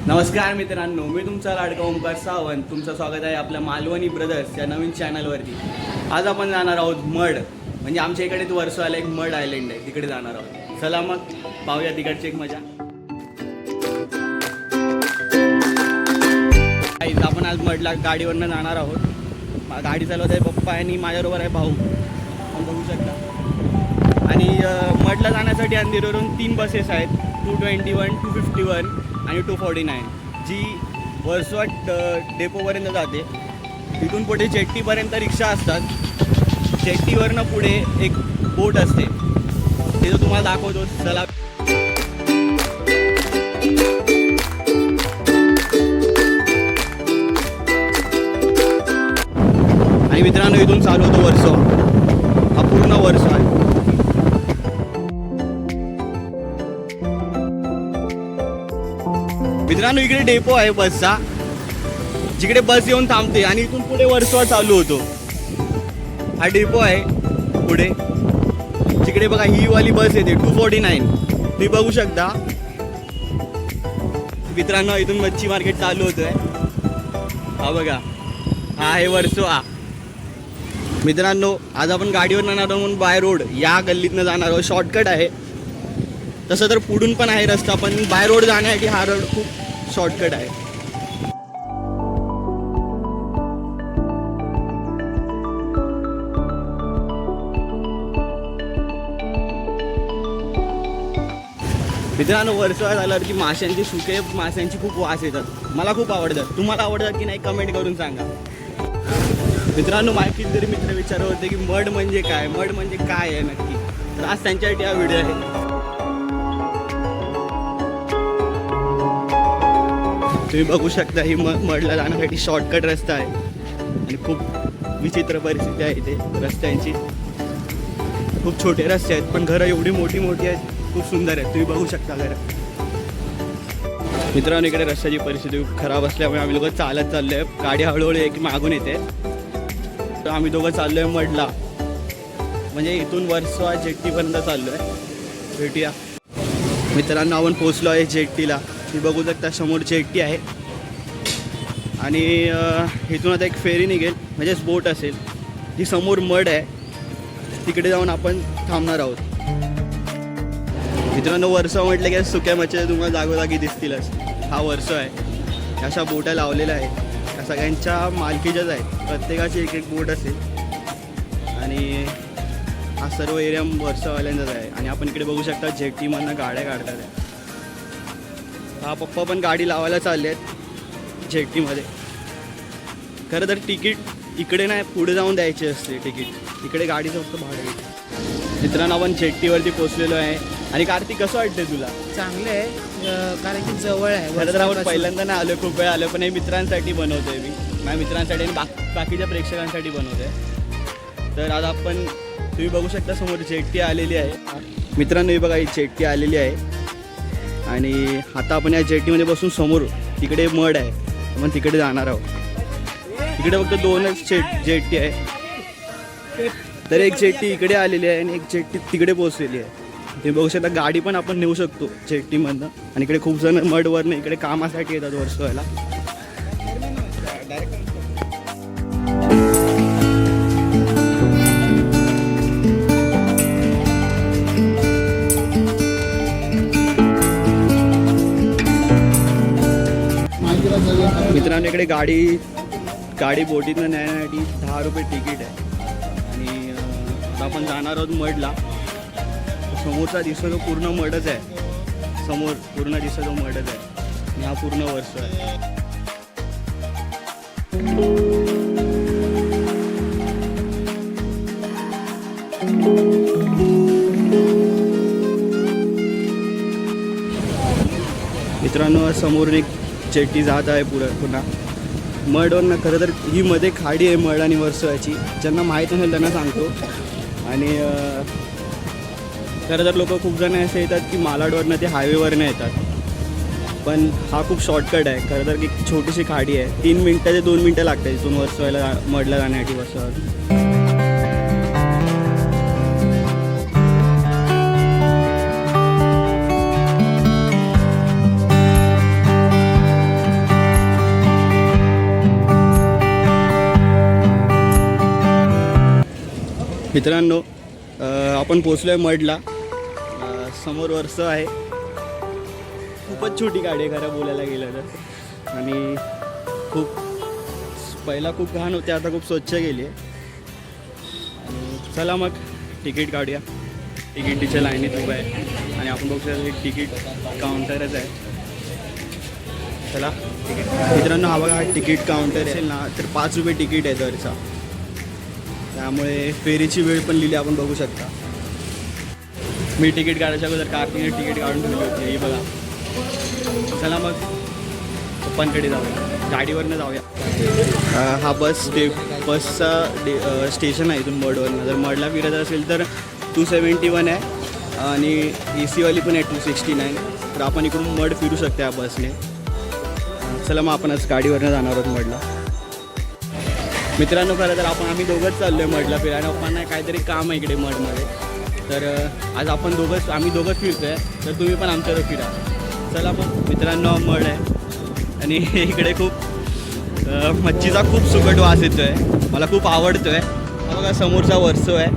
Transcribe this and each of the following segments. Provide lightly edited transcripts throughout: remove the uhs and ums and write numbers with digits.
नमस्कार मित्रांनो, मी तुमचा लाडका ओमकार सावंत. तुमचं स्वागत आहे आपल्या मालवणी ब्रदर्स या नवीन चॅनलवरती. आज आपण जाणार आहोत मड, म्हणजे आमच्या इकडे वर्सोवाला एक मड आयलंड आहे, तिकडे जाणार आहोत. चला मग पाहूया तिकडची एक मजा. आपण आज मडला गाडीवरनं जाणार आहोत. गाडी चालवत आहे पप्पा आणि माझ्याबरोबर आहे भाऊ, आपण बघू शकता. आणि मडला जाण्यासाठी अंधेरीवरून 3 बसेस आहेत, 221, 251 आणि 249, जी वर्सवाट डेपोपर्यंत जाते. तिथून पुढे जेट्टीपर्यंत रिक्षा असतात. जेट्टीवरनं पुढे एक बोट असते, ते जो तुम्हाला दाखवतो. चला. आणि मित्रांनो, इथून चालू होतो वर्सो. हा पूर्ण वर्सो आहे. मित्रांनो, इकडे डेपो आहे बसचा, जिकडे बस येऊन थांबते आणि इथून पुढे वर्सोवा चालू होतो. हा डेपो आहे पुढे, जिकडे बघा ही वाली बस येते 249, तुम्ही बघू शकता. मित्रांनो, इथून मच्छी मार्केट चालू होतोय. हा बघा, हा आहे वर्सोवा. मित्रांनो, आज आपण गाडीवर जाणार आहोत बाय रोड. या गल्लीतनं जाणार आहोत, शॉर्टकट आहे. तसं तर पुढून पण आहे रस्ता, पण बाय रोड जाण्यासाठी हा रोड खूप शॉर्टकट आहे. मित्रांनो, वर्षभर झाल्यावरती माशांची सुके माशांची खूप वास येतात. मला खूप आवडतात. तुम्हाला आवडतात की नाही कमेंट करून सांगा. मित्रांनो, माझे जरी मित्र विचारत होते की मड म्हणजे काय, मड म्हणजे काय आहे नक्की, तर आज त्यांच्यासाठी हा व्हिडिओ आहे. तुम्ही बघू शकता, ही मडला जाण्यासाठी शॉर्टकट रस्ता आहे आणि खूप विचित्र परिस्थिती आहे इथे रस्त्यांची. खूप छोटे रस्ते आहेत, पण घरं एवढी मोठी मोठी आहेत, खूप सुंदर आहेत. तुम्ही बघू शकता घरं. मित्रांनो, इकडे रस्त्याची परिस्थिती खूप खराब असल्यामुळे आम्ही लोक चालत चाललो आहे. गाडी हळूहळू एक मागून येते, तर आम्ही दोघं चाललो आहे मडला, म्हणजे इथून वर्सोवा जेट्टीपर्यंत चाललो आहे. भेटूया. मित्रांनो, आपण पोचलो आहे जेट्टीला. तुम्ही बघू शकता समोर जेट्टी आहे आणि इथून आता एक फेरी निघेल, म्हणजेच बोट असेल. जी समोर मड आहे, तिकडे जाऊन आपण थांबणार आहोत. मित्रांनो, वर्सोवा म्हटलं की सुक्या मच्छ्या तुम्हाला जागोजागी दिसतीलच. हा वर्सो आहे. अशा बोटा लावलेल्या आहेत, त्या सगळ्यांच्या मालकीच्याच आहेत. प्रत्येकाची एक एक बोट असेल आणि हा सर्व एरिया वर्सोवाल्यांचाच आहे. आणि आपण इकडे बघू शकता जेट्टीमधनं गाड्या काढतात आहे. हा पप्पा पण गाडी लावायला चालले आहेत जेट्टीमध्ये. खरं तर तिकीट इकडे नाही, पुढे जाऊन द्यायची असते तिकीट. इकडे गाडीचं फक्त भाडं आहे. मित्रांनो, आपण जेट्टीवरती पोचलेलो आहे. आणि कार्तिक, कसं वाटतंय तुला? चांगलं आहे, कारण की जवळ आहे. खरं तर आपण पहिल्यांदा नाही आलो, खूप वेळ आलो, पण हे मित्रांसाठी बनवतोय मी. माझ्या मित्रांसाठी आणि बाकीच्या प्रेक्षकांसाठी बनवतोय. तर आज आपण, तुम्ही बघू शकता समोर जेट्टी आलेली आहे. मित्रांनो, ही बघा, ही जेट्टी आलेली आहे आणि आता आपण या जेट्टीमध्ये बसून समोर तिकडे मड आहे, आपण तिकडे जाणार आहोत. तिकडे फक्त 2च जेट्टी आहे. तर एक जेट्टी इकडे आलेली आहे आणि एक जेट्टी तिकडे पोहोचलेली आहे. तुम्ही बघू शकता गाडी पण आपण नेऊ शकतो जेट्टीमधनं. आणि इकडे खूप जण मडवरनं इकडे कामासाठी येतात वर्सोवाला. मित्रांनो, इकडे गाडी बोटीतनं नेण्यासाठी 10 रुपये तिकीट आहे. आणि आता आपण जाणार आहोत मडला. समोरचा दिसतो तो पूर्ण मडच आहे. समोर पूर्ण दिसतो तो मडच आहे आणि हा पूर्ण वर्सो आहे. मित्रांनो, समोरून एक जेट्टी जात आहे पुन्हा मडवरनं. खरं तर ही मध्ये खाडी आहे मड आणि वर्सोवाची. ज्यांना माहीत नसेल त्यांना सांगतो. आणि खरं तर लोक खूप जण असे येतात की मालाडवरनं ते हायवेवरनं येतात, पण हा खूप शॉर्टकट आहे. खरं तर एक छोटीशी खाडी आहे. 3 मिनटं ते 2 मिनटं लागतात इथून वर्सोवाला मडला जाण्यासाठी वर्सोवा. मित्रांनो आपण पोचलो आहे मडला. समोर वर्ष आहे. खूपच छोटी गाडी आहे खरं बोलायला गेलं तर. आणि खूप पहिला खूप घाण होते, आता खूप स्वच्छ गेली आहे. आणि चला मग तिकीट काढूया. तिकीटीच्या लाईनीत उभं आहे आणि आपण बघू शकतो एक तिकीट काउंटरच आहे. चला मित्रांनो, हा बघा हा तिकीट काउंटर असेल ना तर 5 रुपये तिकीट आहे दरचा. त्यामुळे फेरीची वेळ पण लिहिली आपण बघू शकता. मी तिकीट काढायच्या अगोदर कार्तिकने तिकीट काढून ठेवली होती, ही बघा. चला मग पप्पांकडे जाऊया, गाडीवरनं जाऊया. हा बसचा स्टेशन आहे इथून मडवरनं. जर मडला फिरत असेल तर 271 आहे आणि AC वाली पण आहे 269. तर आपण इकडून मड फिरू शकतो या बसने. चला मग आपण आज गाडीवरनं जाणार आहोत मडला. मित्रांनो खरं तर आम्ही दोघंच चाललो आहे मडला फिरायला. पप्पांना काहीतरी काम आहे इकडे मडमध्ये. तर आज आम्ही दोघंच फिरतो आहे, तर तुम्ही पण आमच्यावर फिरा. चला मग मित्रांनो, मड आहे आणि इकडे खूप मच्छीचा खूप सुकट वास येतो आहे. मला खूप आवडतो आहे. हा बघा समोरचा वर्सो आहे.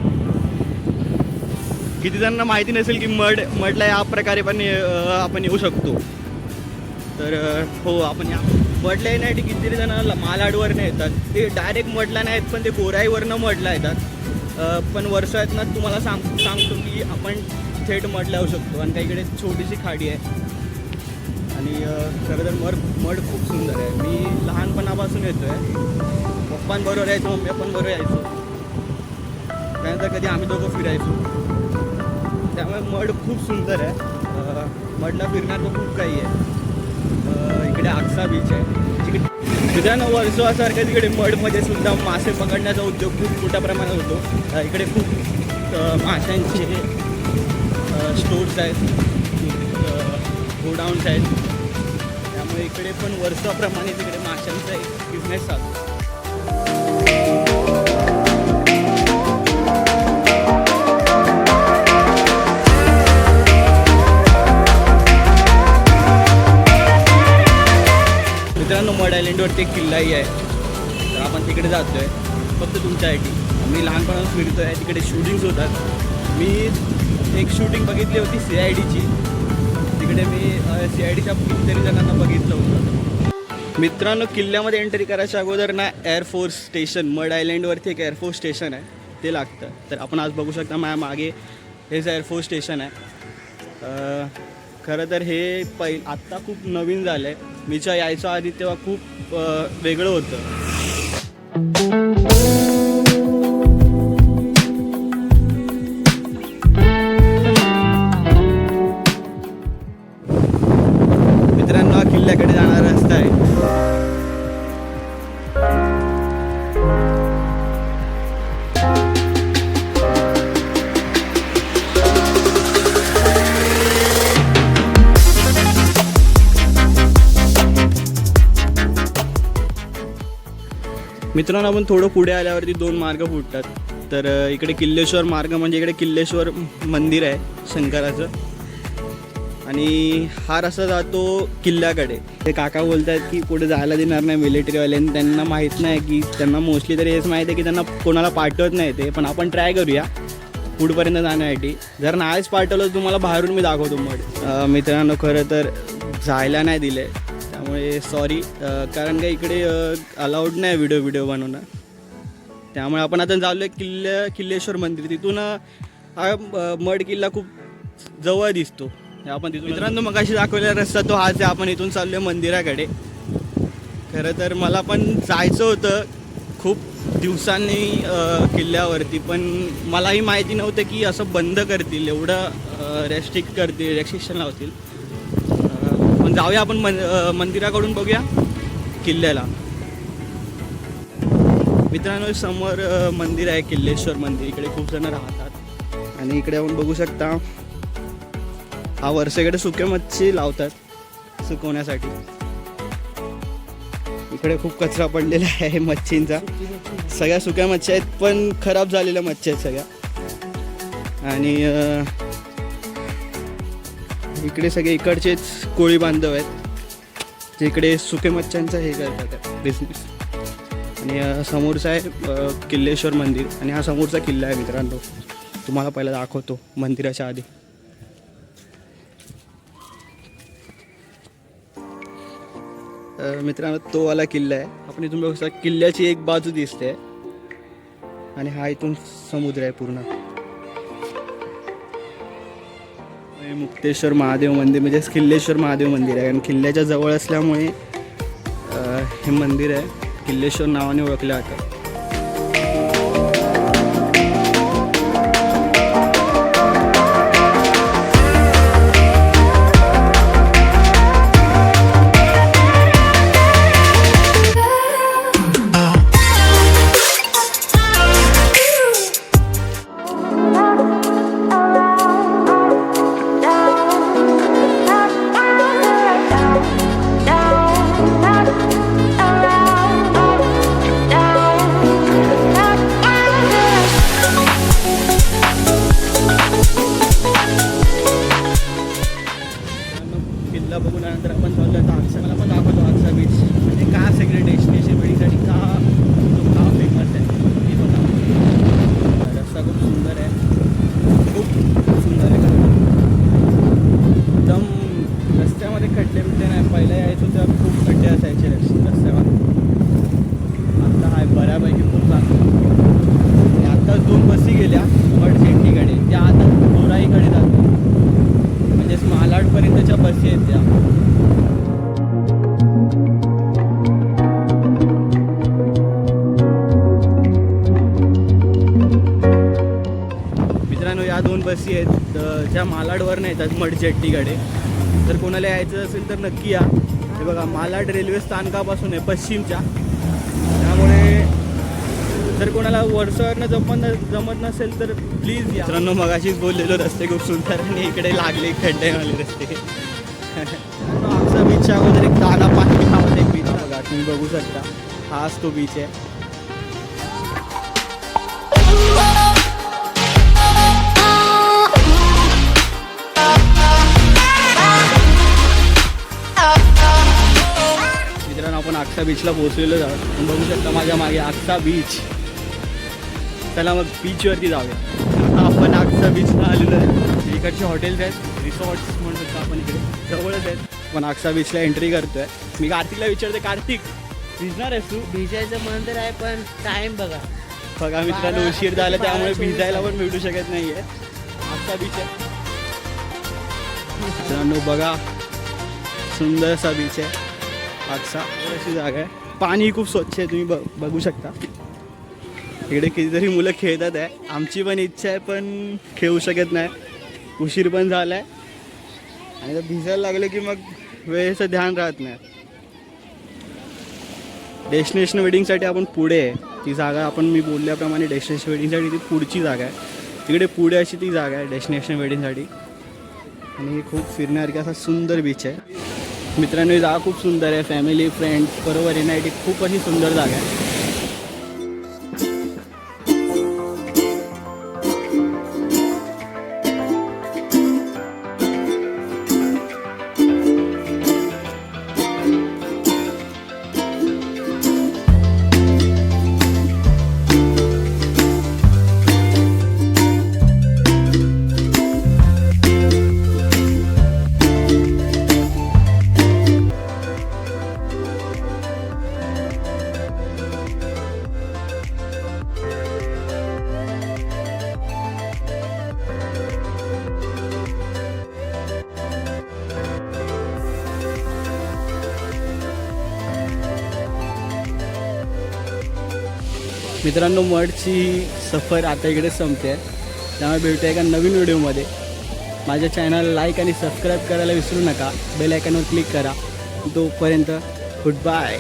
किती जणांना माहिती नसेल की मडला या प्रकारे पण आपण येऊ शकतो. तर हो, आपण या मडला येण्यासाठी कितीतरी जणांना मालाडवरनं येतात. ते डायरेक्ट मडला नाही येत, पण ते गोराईवरनं मडला येतात. पण वर्ष आहेत ना, तुम्हाला सांगतो की आपण थेट मडला येऊ शकतो. आणि काही इकडे छोटीशी खाडी आहे. आणि खरं तर मड खूप सुंदर आहे. मी लहानपणापासून येतो आहे. पप्पांबरोबर यायचो, मम्मी पण बरोबर यायचो. त्यानंतर कधी आम्ही दोघं फिरायचो. त्यामुळे मड खूप सुंदर आहे. मडला फिरण्याचं खूप काही आहे. इकडे आक्सा बीच आहे. मित्रांनो, वर्सोवासारखं तिकडे मडमध्ये सुद्धा मासे पकडण्याचा उद्योग खूप मोठ्या प्रमाणात होतो. इकडे खूप माशांचे स्टोर्स आहेत, गोडाऊन्स आहेत. त्यामुळे इकडे पण वर्षाप्रमाणे तिकडे माशांचा एक बिझनेस चालतो. मित्रांनो, मड आयलंडवरती एक किल्लाही आहे. तर आपण तिकडे जातो आहे फक्त तुमच्यासाठी. मी लहानपणापासून फिरतो आहे. तिकडे शूटिंग्स होतात. मी एक शूटिंग बघितली होती CIDची. तिकडे मी CIDच्या कितीतरी जणांना बघितलं होतं. मित्रांनो, किल्ल्यामध्ये एंट्री करायच्या अगोदर ना एअरफोर्स स्टेशन, मड आयलंडवरती एक एअरफोर्स स्टेशन आहे, ते लागतं. तर आपण आज बघू शकता माझ्या मागे हेच एअरफोर्स स्टेशन आहे. खरं तर हे आत्ता खूप नवीन झालं आहे. मीच्या यायच्या आधी तेव्हा खूप वेगळं होतं. मित्रांनो, हा किल्ल्याकडे जाणारा रस्ता आहे. मित्रांनो, आपण थोडं पुढे आल्यावरती 2 मार्ग फुटतात. तर इकडे किल्लेश्वर मार्ग म्हणजे इकडे किल्लेश्वर मंदिर आहे शंकराचं. आणि हा रस्ता जातो किल्ल्याकडे. ते काका बोलत आहेत की पुढे जायला देणार नाही मिलिटरीवाल्यांनी. त्यांना माहीत नाही की, त्यांना मोस्टली तरी हेच माहीत आहे की त्यांना कोणाला पाठवत नाही ते. पण आपण ट्राय करूया पुढपर्यंत जाण्यासाठी. जर नाहीच पाठवलं तुम्हाला बाहेरून मी दाखवतो मड. मित्रांनो, खरं तर जायला नाही दिलं आहे, त्यामुळे सॉरी. कारण का इकडे अलाउड नाही व्हिडिओ बनवणं. त्यामुळे आपण आता चाललो आहे किल्लेश्वर मंदिर. तिथून हा मड किल्ला खूप जवळ दिसतो. आपण तिथून मित्रांनो मगाशी दाखवलेला रस्ता तो हाच आहे. आपण इथून चाललो आहे मंदिराकडे. खरं तर मला पण जायचं होतं खूप दिवसांनी किल्ल्यावरती, पण मलाही माहिती नव्हतं की असं बंद करतील, एवढं रेस्ट्रिक्शन लावतील. पण जाऊया आपण मंदिराकडून बघूया किल्ल्याला. मित्रांनो, समोर मंदिर आहे किल्लेश्वर मंदिर. इकडे खूप जण राहतात. आणि इकडे आपण बघू शकता हा वर्षाकडे सुके मच्छी लावतात सुकवण्यासाठी. इकडे खूप कचरा पडलेला आहे मच्छींचा. सगळ्या सुक्या मच्छी आहेत, पण खराब झालेल्या मच्छी आहेत सगळ्या. आणि इकडे सगळे इकडचेच कोळी बांधव आहेत जे इकडे सुके मच्छ्यांचा हे करतात बिझनेस. आणि समोरचा आहे किल्लेश्वर मंदिर आणि हा समोरचा किल्ला आहे मित्रांनो. तुम्हाला पहिला दाखवतो मंदिराच्या आधी. मित्रांनो तो वाला किल्ला आहे. आपण इथून बघू शकता किल्ल्याची एक बाजू दिसते आणि हा इथून समुद्र आहे पूर्ण. मुक्तेश्वर महादेव मंदिर म्हणजे किल्लेश्वर महादेव मंदिर आहे आणि किल्ल्याच्या जवळ असल्यामुळे हे मंदिर आहे किल्लेश्वर नावाने ओळखलं जातं. किल्ला बघून नंतर आपण चाललो आता अक्सा. मला पण दाखवतो अक्सा बीच म्हणजे का सगळे डेस्टिनेशन वेडिंगसाठी का फेमस आहे हे पण दाखवतो. रस्ता खूप सुंदर आहे, खूप सुंदर आहे. एकदम रस्त्यामध्ये खड्डे बिड्डे नाही. पहिला यायचो तेव्हा खूप खड्डे असायचे रस्त्यामध्ये. आता आहे बऱ्यापैकी खूप चांगलं. आणि आता 2 बसी गेल्या मडशेट्टीकडे, त्या आता गोराईकडे जातात म्हणजेच मालाडपर्यंतच्या बसी आहेत त्या. मित्रांनो या 2 बसी आहेत ज्या मालाडवर नाही येतात मडशेट्टीकडे. जर कोणाला यायचं असेल तर नक्की या. हे बघा मालाड रेल्वे स्थानकापासून आहे पश्चिमच्या. त्यामुळे जर कोणाला वर्षावरनं जमत नसेल तर प्लीज या. मित्रांनो मगाशीच बोललेलो रस्ते खूप सुंदर आणि इकडे लागले खड्डेवाले रस्ते. अक्सा बीचच्या अगोदर एक दाना पाणी नावाचा एक बीच बघा तुम्ही बघू शकता. हाच तो बीच आहे. मित्रांनो आपण अक्सा बीचला पोहोचलेलो आहोत. तुम्ही बघू शकता माझ्या मागे अक्सा बीच. चला मग बीचवरती जाऊया. आपण अक्सा बीचला आलेलो आहे. इकडचे हॉटेल्स आहेत, रिसॉर्ट्स म्हणू शकतो आपण इकडे जवळच आहेत. आपण अक्सा बीचला एंट्री करतोय. मी कार्तिकला विचारते, कार्तिक भिजणार आहेस तू? भिजायचं मंदिर आहे पण टाइम बघा. बघा मित्रांनो उशीर झाला त्यामुळे भिजायला पण भेटू शकत नाही आहे. अक्सा बीच आहे मित्रांनो. बघा सुंदर असा बीच आहे अक्सा. अशी जागा आहे. पाणी खूप स्वच्छ आहे तुम्ही बघू शकता. इकडे कितीतरी मुलं खेळतात आहे. आमची पण इच्छा आहे पण खेळू शकत नाही, उशीर पण झाला आहे आणि जर भिजायला लागलं की मग वेळेचं ध्यान राहत नाही. डेस्टिनेशन वेडिंगसाठी आपण पुढे आहे ती जागा. आपण मी बोलल्याप्रमाणे डेस्टिनेशन वेडिंगसाठी ती पुढची जागा आहे. तिकडे पुढे अशी ती जागा आहे डेस्टिनेशन वेडिंगसाठी. आणि खूप फिरण्यासारखी असा सुंदर बीच आहे मित्रांनो. ही जागा खूप सुंदर आहे. फॅमिली फ्रेंड्स बरोबर येण्यासाठी खूप अशी सुंदर जागा आहे. मित्रांनो मडची सफर आता इकडे संपते आहे. त्यामुळे भेटूया एका नवीन व्हिडिओमध्ये. माझ्या चॅनलला लाईक आणि सबस्क्राईब करायला विसरू नका. बेल आयकॉनवर क्लिक करा. तोपर्यंत गुड बाय.